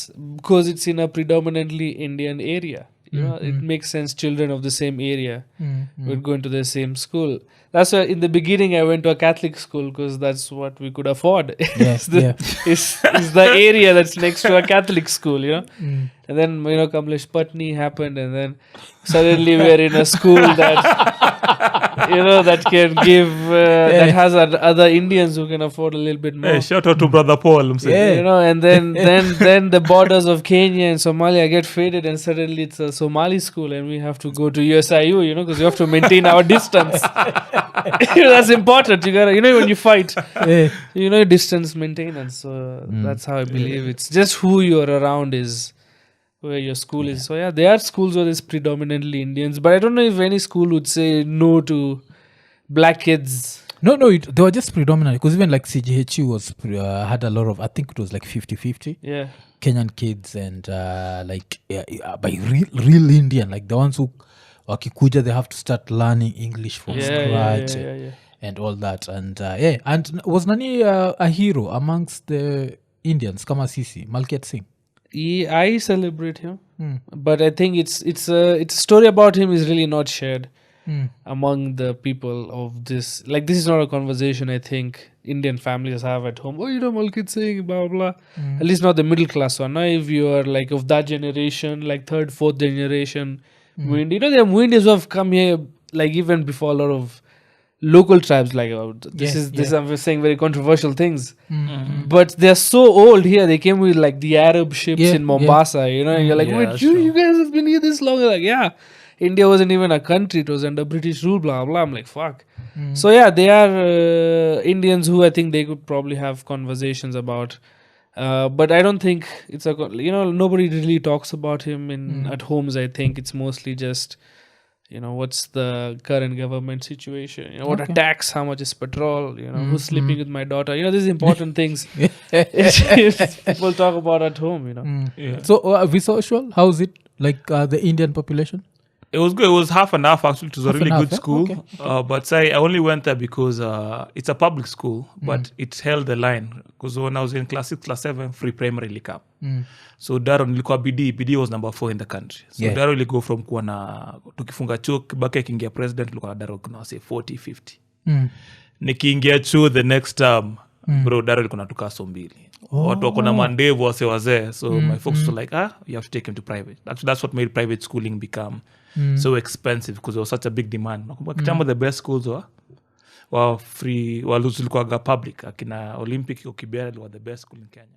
sense because it's in a predominantly Indian area. You know, it makes sense. Children of the same area would go into the same school. That's why in the beginning I went to a Catholic school because that's what we could afford. It's the area that's next to a Catholic school, you know. And then, you know, Kamlesh Patni happened, and then suddenly we're in a school that, you know, that can give, that has other Indians who can afford a little bit more. Hey, shout out to Brother Paul. You know, and then the borders of Kenya and Somalia get faded, and suddenly it's a Somali school, and we have to go to USIU, you know, because you have to maintain our distance. You know, that's important. You gotta, you know, when you fight, you know, distance maintenance. So that's how I believe it's just who you're around is where your school is. So yeah, there are schools where there's predominantly Indians, but I don't know if any school would say no to black kids. No, they were just predominant because even like CGHU was had a lot of, I think it was like 50-50. Yeah. Kenyan kids and by real Indian, like the ones who wakikuja, they have to start learning English from scratch and all that. And and was Nani a hero amongst the Indians? Kama Sisi, Malkiat Singh. I celebrate him, but I think it's a story about him is really not shared among the people of this. Like, this is not a conversation I think Indian families have at home. Oh, you know, Malkit Singh, blah blah. At least not the middle class one. Now, if you are like of that generation, like third, fourth generation, Muindi, you know, there are Muindis who have come here like even before a lot of local tribes. Like this I'm saying very controversial things, but they're so old here. They came with like the Arab ships in Mombasa. You know, and you're like, wait, you guys have been here this long? They're like, yeah. India wasn't even a country, it was under British rule, blah blah. I'm like, fuck. So yeah, they are Indians who I think they could probably have conversations about, but I don't think it's a, you know, nobody really talks about him at homes. I think it's mostly just, you know, what's the current government situation, you know, what are tax, how much is petrol, you know, who's sleeping with my daughter, you know, these important things people talk about at home, you know. So visual, how is it like the Indian population? It was good. It was half and half actually. It was a really good school. But I only went there because it's a public school, but it held the line. Because when I was in class 6, class 7, free primary likap. So Daro nilikuwa BD was number 4 in the country. So Daro iligo from kuwa na tukifunga chuo Kibaki kingia president ilikuwa Daro kuna say 40-50. Nikiingia chuo the next term, bro, Daro ilikuwa natuka so mbili. Watu wako na mandevu wazee. So my folks were like, you have to take him to private. That's what made private schooling become so expensive, because there was such a big demand. Kitambo the best schools were free, zilikuwaga public. Akina Olympic, Kibera were the best school in Kenya.